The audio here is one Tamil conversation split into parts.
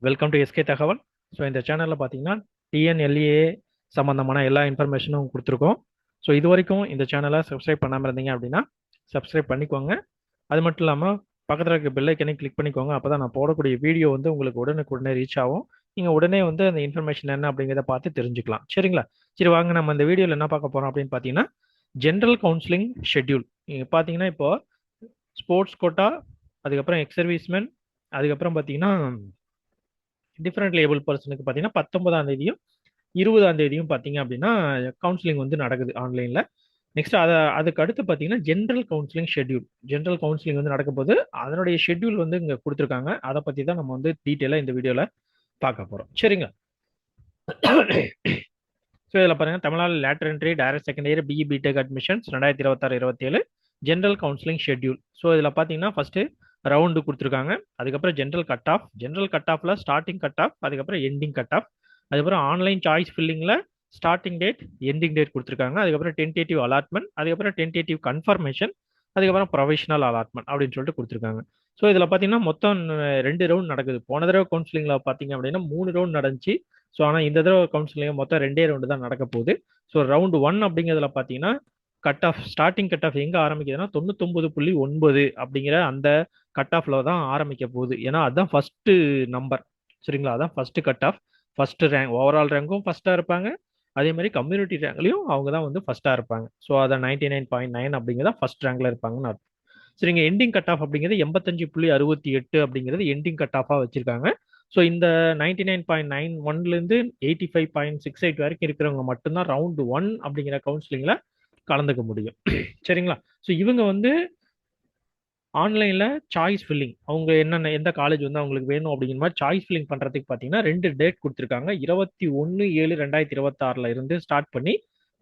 வெல்கம் டு எஸ்கே தகவல். ஸோ இந்த சேனலில் பார்த்தீங்கன்னா டிஎன்எல்ஏ சம்மந்தமான எல்லா இன்ஃபர்மேஷனும் கொடுத்துருக்கோம். ஸோ இது வரைக்கும் இந்த சேனலை சப்ஸ்கிரைப் பண்ணாமல் இருந்தீங்க அப்படின்னா சப்ஸ்கிரைப் பண்ணிக்கோங்க. அது மட்டும் இல்லாமல் பக்கத்தில் இருக்க பெல் ஐக்கனை கிளிக் பண்ணிக்கோங்க. அப்போ தான் நான் போடக்கூடிய வீடியோ வந்து உங்களுக்கு உடனுக்குடனே ரீச் ஆகும். நீங்கள் உடனே வந்து அந்த இன்ஃபர்மேஷன் என்ன அப்படிங்கிறத பார்த்து தெரிஞ்சுக்கலாம். சரிங்களா? சரி, வாங்க நம்ம இந்த வீடியோவில் என்ன பார்க்க போகிறோம் அப்படின்னு பார்த்தீங்கன்னா ஜென்ரல் கவுன்சிலிங் ஷெட்யூல். நீங்கள் பார்த்தீங்கன்னா இப்போ ஸ்போர்ட்ஸ் கோட்டா, அதுக்கப்புறம் எக்ஸ் சர்வீஸ்மேன், அதுக்கப்புறம் பார்த்தீங்கன்னா டிஃப்ரெண்ட் லேபிள் பர்சனுக்கு பார்த்தீங்கன்னா 19ஆம் தேதியும் 20ஆம் தேதியும் பார்த்தீங்க அப்படின்னா கவுன்சிலிங் வந்து நடக்குது ஆன்லைனில். நெக்ஸ்ட் அதுக்கு அடுத்து பார்த்தீங்கன்னா general counselling schedule. General counselling வந்து நடக்க போது அதனுடைய ஷெட்யூல் வந்து இங்கே கொடுத்துருக்காங்க. அதை பற்றி தான் நம்ம வந்து டீட்டெயிலாக இந்த வீடியோவில் பார்க்க போகிறோம். சரிங்க. ஸோ இதில் பாருங்கள், Tamil Nadu lateral entry direct second year BE BTech admissions 2026-27 general counselling schedule. So இதில் பார்த்தீங்கன்னா ஃபர்ஸ்ட் ரவுண்டு கொடுத்துருக்காங்க. அதுக்கப்புறம் general cut off, general cut ஆஃப்ல ஸ்டார்டிங் கட் ஆஃப், அதுக்கப்புறம் எண்டிங் கட் ஆஃப், அதுக்கப்புறம் ஆன்லைன் சாய்ஸ் ஃபில்லிங்கில் ஸ்டார்டிங் டேட் எண்டிங் டேட் கொடுத்துருக்காங்க. அதுக்கப்புறம் டென்டேட்டிவ் அலாட்மெண்ட், அதுக்கப்புறம் டென்டேட்டிவ் கன்ஃபர்மேஷன், அதுக்கப்புறம் ப்ரொவிஷனல் அலாட்மெண்ட் அப்படின்னு சொல்லிட்டு கொடுத்துருக்காங்க. ஸோ இதில் பார்த்தீங்கன்னா மொத்தம் 2 ரவுண்ட் நடக்குது. போன தடவை கவுன்சிலிங்கில் பார்த்தீங்க அப்படின்னா 3 ரவுண்ட் நடந்துச்சு. ஸோ ஆனால் இந்த தடவை கவுன்சிலிங் மொத்தம் 2 ரவுண்டு தான் நடக்க போகுது. ஸோ ரவுண்டு 1 அப்படிங்கிறதுல பார்த்தீங்கன்னா cut off, starting cut of எங்கே ஆரம்பிக்குதுன்னா 99.9 அப்படிங்கிற அந்த கட் ஆஃப்ல தான் ஆரம்பிக்க போகுது. ஏன்னா அதுதான் ஃபர்ஸ்ட் நம்பர். சரிங்களா? அதான் first cut off. First rank, overall ரேங்கும் ஃபர்ஸ்டாக இருப்பாங்க. அதே மாதிரி கம்யூனிட்டி ரேங்க்லையும் அவங்க தான் வந்து ஃபர்ஸ்டாக இருப்பாங்க. ஸோ அதை 99.9 அப்படிங்கிறத ஃபர்ஸ்ட் ரேங்க்ல இருப்பாங்கன்னு அர்த்தம். சரிங்க. எண்டிங் கட் ஆஃப் அப்படிங்கிறது 85.68 அப்படிங்கிறது எண்டிங் கட் ஆஃபாக வச்சிருக்காங்க. ஸோ இந்த 99.91லேருந்து 85.68 வரைக்கும் இருக்கிறவங்க மட்டும்தான் ரவுண்டு 1 அப்படிங்கிற கவுன்சிலிங்கில் கலந்துக்க முடியும். சரிங்களா? ஸோ இவங்க வந்து ஆன்லைனில் சாய்ஸ் ஃபில்லிங், அவங்க என்னென்ன எந்த காலேஜ் வந்து அவங்களுக்கு வேணும் அப்படிங்கிற மாதிரி சாய்ஸ் ஃபில்லிங் பண்ணுறதுக்கு பார்த்தீங்கன்னா 2 டேட் கொடுத்துருக்காங்க. 21/7/2026 இருந்து ஸ்டார்ட் பண்ணி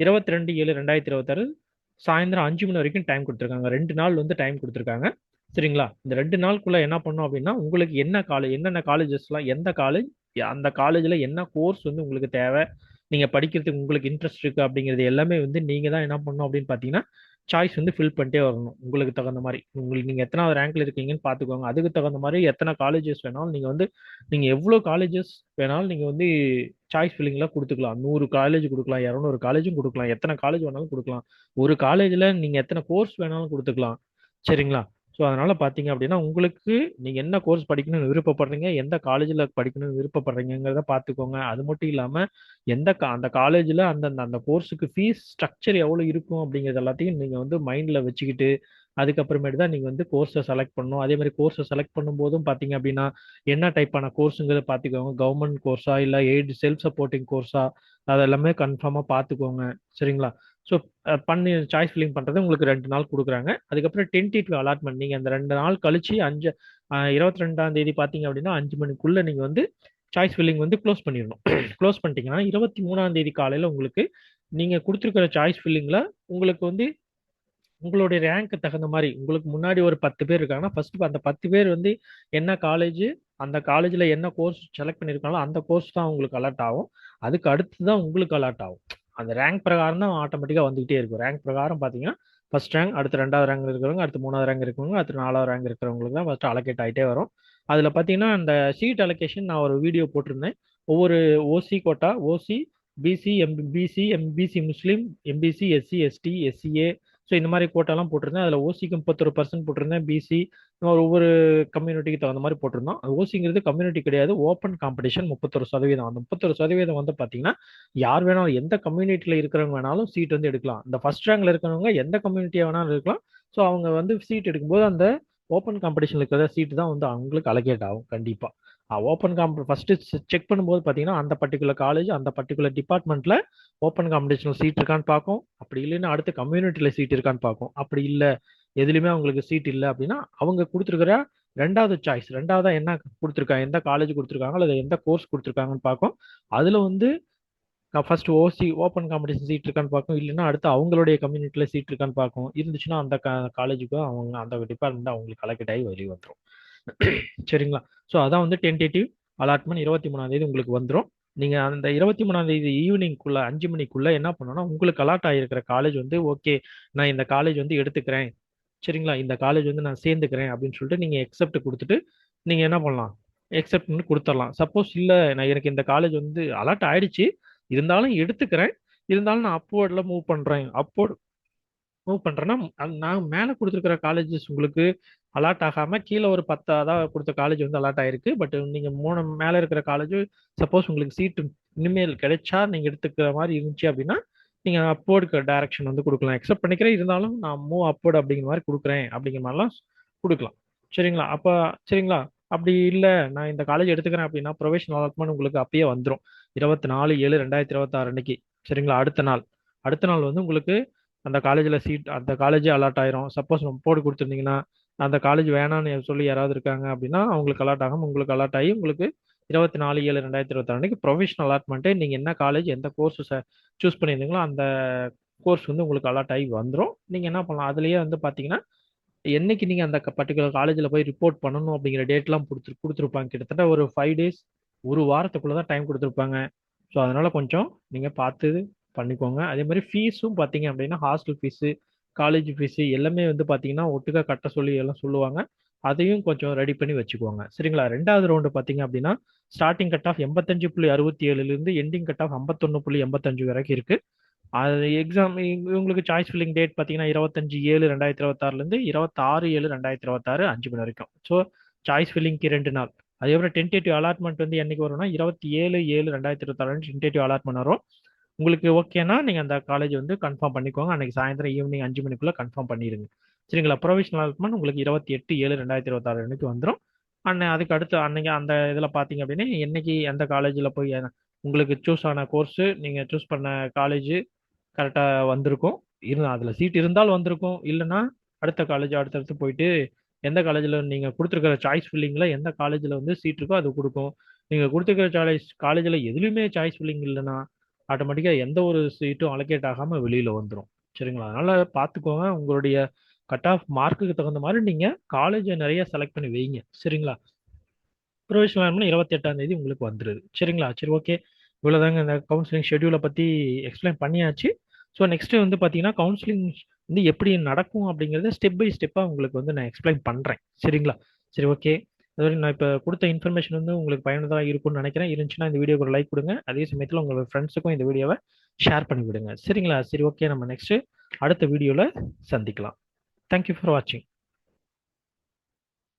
22/7/2026 சாயந்தரம் 5 மணி வரைக்கும் டைம் கொடுத்துருக்காங்க. 2 நாள் வந்து டைம் கொடுத்துருக்காங்க. சரிங்களா? இந்த 2 நாளுக்குள்ள என்ன பண்ணும் அப்படின்னா உங்களுக்கு என்ன காலேஜ், என்னென்ன காலேஜஸ்லாம், எந்த காலேஜ், அந்த காலேஜில் என்ன கோர்ஸ் வந்து உங்களுக்கு தேவை, நீங்கள் படிக்கிறதுக்கு உங்களுக்கு இன்ட்ரெஸ்ட் இருக்கு அப்படிங்கிறது எல்லாமே வந்து நீங்கள் தான் என்ன பண்ணணும் அப்படின்னு பார்த்தீங்கன்னா சாய்ஸ் வந்து ஃபில் பண்ணிட்டே வரணும். உங்களுக்கு தகுந்த மாதிரி உங்களுக்கு நீங்கள் எத்தனாவது ரேங்க்ல இருக்கீங்கன்னு பார்த்துக்கோங்க. அதுக்கு தகுந்த மாதிரி எத்தனை காலேஜஸ் வேணாலும் நீங்கள் வந்து நீங்கள் எவ்வளோ காலேஜஸ் வேணாலும் நீங்கள் வந்து சாய்ஸ் ஃபில்லிங்ல கொடுத்துக்கலாம். 100 காலேஜ் கொடுக்கலாம், 200 காலேஜும் கொடுக்கலாம், எத்தனை காலேஜ் வேணாலும் கொடுக்கலாம். ஒரு காலேஜில் நீங்கள் எத்தனை கோர்ஸ் வேணாலும் கொடுத்துக்கலாம். சரிங்களா? ஸோ அதனால பார்த்தீங்க அப்படின்னா உங்களுக்கு நீங்கள் என்ன கோர்ஸ் படிக்கணும்னு விருப்பப்படுறீங்க, எந்த காலேஜில் படிக்கணும்னு விருப்பப்படுறீங்கிறத பார்த்துக்கோங்க. அது மட்டும் இல்லாமல் அந்த காலேஜில் அந்த கோர்ஸுக்கு ஃபீஸ் ஸ்ட்ரக்சர் எவ்வளோ இருக்கும் அப்படிங்கிறது எல்லாத்தையும் நீங்கள் வந்து மைண்டில் வச்சுக்கிட்டு அதுக்கப்புறமேட்டு தான் நீங்கள் வந்து கோர்ஸை செலக்ட் பண்ணணும். அதே மாதிரி கோர்ஸை செலக்ட் பண்ணும்போதும் பார்த்தீங்க அப்படின்னா என்ன டைப்பான கோர்ஸுங்கிறத பார்த்துக்கோங்க. கவர்மெண்ட் கோர்ஸா இல்லை எய்டு செல்ஃப் சப்போர்ட்டிங் கோர்ஸா, அதெல்லாமே கன்ஃபார்மாக பார்த்துக்கோங்க. சரிங்களா? ஸோ பண்ணி சாய்ஸ் ஃபில்லிங் பண்ணுறது உங்களுக்கு 2 நாள் கொடுக்குறாங்க. அதுக்கப்புறம் டென்டேட்டிவ் அலாட்மெண்ட், நீங்கள் அந்த 2 நாள் கழிச்சு 22ஆம் தேதி பார்த்தீங்க அப்படின்னா 5 மணிக்குள்ளே நீங்கள் வந்து சாய்ஸ் ஃபில்லிங் வந்து க்ளோஸ் பண்ணிடணும். க்ளோஸ் பண்ணிட்டீங்கன்னா 23ஆம் தேதி காலையில் உங்களுக்கு நீங்கள் கொடுத்துருக்கிற சாய்ஸ் ஃபில்லிங்கில் உங்களுக்கு வந்து உங்களுடைய ரேங்க்கு தகுந்த மாதிரி உங்களுக்கு முன்னாடி ஒரு 10 பேர் இருக்காங்கன்னா ஃபர்ஸ்ட் அந்த 10 பேர் வந்து என்ன காலேஜ், அந்த காலேஜில் என்ன கோர்ஸ் செலக்ட் பண்ணியிருக்காங்களோ அந்த கோர்ஸ் தான் உங்களுக்கு அலாட் ஆகும். அதுக்கு அடுத்து தான் உங்களுக்கு அலாட் ஆகும். அந்த ரேங்க் பிரகாரம் தான் ஆட்டோமேட்டிக்காக வந்துகிட்டே இருக்கும். ரேங்க் பிரகாரம் பார்த்தீங்கன்னா ஃபர்ஸ்ட் ரேங்க், அடுத்து 2வது ரேங்க் இருக்கிறவங்க, அடுத்து 3வது ரேங்க் இருக்கிறவங்க, அடுத்து 4வது ரேங்க் இருக்கிறவங்களுக்கு தான் ஃபர்ஸ்ட் அலோகேட் ஆகிட்டே வரும். அதில் பார்த்தீங்கன்னா அந்த சீட் அலோகேஷன் நான் ஒரு வீடியோ போட்டிருந்தேன். ஒவ்வொரு OC quota, OC, BC, MBC, MBC Muslim, MBC, SC, ST, SCA, so இந்த மாதிரி கோட்டாலாம் போட்டிருந்தேன். அதில் ஓசிக்கு 31% போட்டிருந்தேன். பிசி ஒவ்வொரு கம்யூனிட்டிக்கு தகுந்த மாதிரி போட்டிருந்தோம். ஓசிங்கிறது கம்யூனிட்டி கிடையாது, ஓப்பன் காம்படிஷன் 31%. அந்த 31% வந்து பார்த்தீங்கன்னா யார் வேணாலும் எந்த கம்யூனிட்டியில் இருக்கிறவங்க வேணாலும் சீட் வந்து எடுக்கலாம். இந்த ஃபர்ஸ்ட் ரேங்க்ல இருக்கிறவங்க எந்த கம்யூனிட்டியை வேணாலும் இருக்கலாம். ஸோ அவங்க வந்து சீட் எடுக்கும்போது அந்த ஓப்பன் காம்படிஷனில் இருக்கிற சீட்டு தான் வந்து அவங்களுக்கு அலோகேட் ஆகும் கண்டிப்பாக. ஓப்பன் ஃபர்ஸ்ட் செக் பண்ணும்போது பார்த்தீங்கன்னா அந்த பர்டிகுலர் காலேஜ், அந்த பர்டிகுலர் டிபார்ட்மெண்ட்ல ஓப்பன் காம்படிஷனில் சீட் இருக்கான்னு பார்க்கும். அப்படி இல்லைன்னா அடுத்து கம்யூனிட்டியில் சீட் இருக்கான்னு பார்க்கும். அப்படி இல்லை, எதுலையுமே அவங்களுக்கு சீட் இல்லை அப்படின்னா அவங்க கொடுத்துருக்கிற 2வது சாய்ஸ், 2வதா என்ன கொடுத்துருக்காங்க, எந்த காலேஜ் கொடுத்துருக்காங்க அல்லது எந்த கோர்ஸ் கொடுத்துருக்காங்கன்னு பார்க்கும். அதில் வந்து ஃபர்ஸ்ட் ஓசி ஓப்பன் காம்படிஷன் சீட் இருக்கான்னு பார்க்கும். இல்லைன்னா அடுத்து அவங்களுடைய கம்யூனிட்டியில் சீட் இருக்கான்னு பார்க்கும். இருந்துச்சுன்னா அந்த காலேஜுக்கு அவங்க அந்த டிபார்ட்மெண்ட் அவங்களுக்கு அலோகேட் ஆகி வெளியே வந்துடும். சரிங்களா? ஸோ அதான் வந்து டென்டேட்டிவ் அலாட்மெண்ட் 23ஆம் தேதி உங்களுக்கு வந்துடும். நீங்கள் அந்த 23ஆம் தேதி ஈவினிங்குள்ள 5 மணிக்குள்ள என்ன பண்ணணும்னா உங்களுக்கு அலாட் ஆகிருக்கிற காலேஜ் வந்து ஓகே, நான் இந்த காலேஜ் வந்து எடுத்துக்கிறேன், சரிங்களா, இந்த காலேஜ் வந்து நான் சேர்ந்துக்கிறேன் அப்படின்னு சொல்லிட்டு நீங்கள் எக்ஸப்ட் கொடுத்துட்டு நீங்கள் என்ன பண்ணலாம், எக்ஸெப்ட் பண்ணி குடுத்துரலாம். சப்போஸ் இல்ல நான் எனக்கு இந்த காலேஜ் வந்து அலாட் ஆயிடுச்சு. இருந்தாலும் எடுத்துக்கிறேன். இருந்தாலும் நான் அப்வர்ட்ல மூவ் பண்றேன். அப்வர்ட் மூவ் பண்றேன்னா, நான் மேல குடுத்துருக்கிற காலேஜஸ் உங்களுக்கு அலாட் ஆகாம கீழ ஒரு 10 அதான் குடுத்த காலேஜ் வந்து அலாட் ஆயிருக்கு. பட் நீங்க 3 மேல இருக்கிற காலேஜ் சப்போஸ் உங்களுக்கு சீட் இனிமேல் கிடைச்சா நீங்க எடுத்துக்கிற மாரி இருந்துச்சு அப்படின்னா, நீங்க அப்வர்ட்க்கு டைரக்ஷன் வந்து குடுக்கலாம். அக்செப்ட் பண்ணிக்கிறேன். இருந்தாலும் நான் மூவ் அப்வர்ட் அப்படிங்கிற மாரி குடுக்குறேன் அப்படிங்கிற மாரிலாம் குடுக்கலாம். சரிங்களா? சரிங்களா? அப்படி இல்ல நான் இந்த காலேஜ் எடுத்துக்கிறேன் அப்படின்னா, புரொவிஷனல் அலாட்மென்ட் உங்களுக்கு அப்பயே வந்துரும். 24/7/2026 அன்னைக்கு. சரிங்களா? அடுத்த நாள் வந்து உங்களுக்கு அந்த காலேஜ்ல சீட் அந்த காலேஜே அலாட் ஆயிரும். சப்போஸ் நம்ம போர்டு கொடுத்துருந்தீங்கன்னா அந்த காலேஜ் வேணாம்னு சொல்லி யாராவது இருக்காங்க அப்படின்னா அவங்களுக்கு அலாட் ஆகும். உங்களுக்கு அலாட் ஆகி உங்களுக்கு 24/7/2026 அன்னைக்கு ப்ரொவிஷனல் அலாட்மெண்ட்டே நீங்க என்ன காலேஜ் எந்த கோர்ஸ் சூஸ் பண்ணியிருந்தீங்களோ அந்த கோர்ஸ் வந்து உங்களுக்கு அலாட் ஆகி வந்துடும். நீங்க என்ன பண்ணலாம் அதுலயே வந்து பாத்தீங்கன்னா என்னைக்கு நீங்க அந்த பர்டிகுலர் காலேஜ்ல போய் ரிப்போர்ட் பண்ணணும் அப்படிங்கிற டேட்லாம் கொடுத்துருப்பாங்க. கிட்டத்தட்ட ஒரு 5 days ஒரு வாரத்துக்குள்ள தான் டைம் கொடுத்துருப்பாங்க. ஸோ அதனால கொஞ்சம் நீங்க பார்த்து பண்ணிக்கோங்க. அதே மாதிரி ஃபீஸும் பார்த்தீங்க அப்படின்னா ஹாஸ்டல் ஃபீஸு காலேஜ் ஃபீஸு எல்லாமே வந்து பார்த்தீங்கன்னா ஒட்டுக்கா கட்ட சொல்லி எல்லாம் சொல்லுவாங்க. அதையும் கொஞ்சம் ரெடி பண்ணி வச்சுக்கோங்க. சரிங்களா? ரெண்டாவது ரவுண்டு பார்த்தீங்க அப்படின்னா ஸ்டார்டிங் கட் ஆஃப் 85.67லேருந்து எண்டிங் கட் ஆஃப் 51.85 வரைக்கும் இருக்கு. அது எக்ஸாம் உங்களுக்கு சாய்ஸ் ஃபில்லிங் டேட் பார்த்தீங்கன்னா 25/7/2026லேருந்து 26/7/2026 5 மணி வரைக்கும். ஸோ சாய்ஸ் ஃபில்லிங்க்கு 2 நாள். அதேபோல் டென்டேட்டிவ் அலாட்மெண்ட் வந்து என்னைக்கு வரும்னா 27/7/2026 டென்டேட்டிவ் அலாட்மெண்ட் வரும். உங்களுக்கு ஓகேனா நீங்கள் அந்த காலேஜ் வந்து கன்ஃபார்ம் பண்ணிக்கோங்க. அன்னைக்கு சாயந்தரம் ஈவினிங் 5 மணிக்குள்ளே கன்ஃபார்ம் பண்ணிடுங்க. சரிங்களா? ப்ரொவிஷனல் அலாட்மெண்ட் உங்களுக்கு 28/7/2026 அன்னைக்கு வந்துடும். அதுக்கு அடுத்து அன்னைக்கு அந்த இதில் பார்த்தீங்க அப்படின்னா என்னைக்கு எந்த காலேஜில் போய் உங்களுக்கு சூஸ் ஆன கோர்ஸு நீங்கள் சூஸ் பண்ண காலேஜ் கரெக்டாக வந்திருக்கும். அதில் சீட் இருந்தால் வந்திருக்கும். இல்லைன்னா அடுத்த காலேஜ் அடுத்தடுத்து போயிட்டு எந்த காலேஜில் நீங்கள் கொடுத்துருக்கிற சாய்ஸ் ஃபில்லிங்கில் எந்த காலேஜில் வந்து சீட் இருக்கோ அது கொடுக்கும். நீங்கள் கொடுத்துருக்கிற காலேஜில் எதுலையுமே சாய்ஸ் ஃபில்லிங் இல்லைன்னா ஆட்டோமேட்டிக்காக எந்த ஒரு சீட்டும் அலோகேட் ஆகாமல் வெளியில் வந்துடும். சரிங்களா? அதனால் பார்த்துக்கோங்க. உங்களுடைய கட் ஆஃப் மார்க்குக்கு தகுந்த மாதிரி நீங்கள் காலேஜை நிறைய செலக்ட் பண்ணி வைங்க. சரிங்களா? ப்ரொவிஷனல் ஆகணும்னா 28ஆம் தேதி உங்களுக்கு வந்துடுது. சரிங்களா? சரி, ஓகே. இவ்வளோதாங்க இந்த கவுன்சிலிங் ஷெட்யூலை பற்றி எக்ஸ்பிளைன் பண்ணியாச்சு. ஸோ நெக்ஸ்ட் வந்து பார்த்தீங்கன்னா கவுன்சிலிங் வந்து எப்படி நடக்கும் அப்படிங்கிறத ஸ்டெப் பை ஸ்டெப்பாக உங்களுக்கு வந்து நான் எக்ஸ்பிளைன் பண்ணுறேன். சரிங்களா? சரி, ஓகே. அதுவரை நான் இப்போ கொடுத்த இன்ஃபர்மேஷன் வந்து உங்களுக்கு பயனுள்ளதாக இருக்கும்னு நினைக்கிறேன். இருந்துச்சுன்னா இந்த வீடியோக்கு ஒரு லைக் கொடுங்க. அதே சமயத்தில் உங்களோட ஃப்ரெண்ட்ஸுக்கும் இந்த வீடியோவை ஷேர் பண்ணி விடுங்க. சரிங்களா? சரி, ஓகே. நம்ம நெக்ஸ்ட் அடுத்த வீடியோவில் சந்திக்கலாம். தேங்க்யூ ஃபார் வாட்சிங்.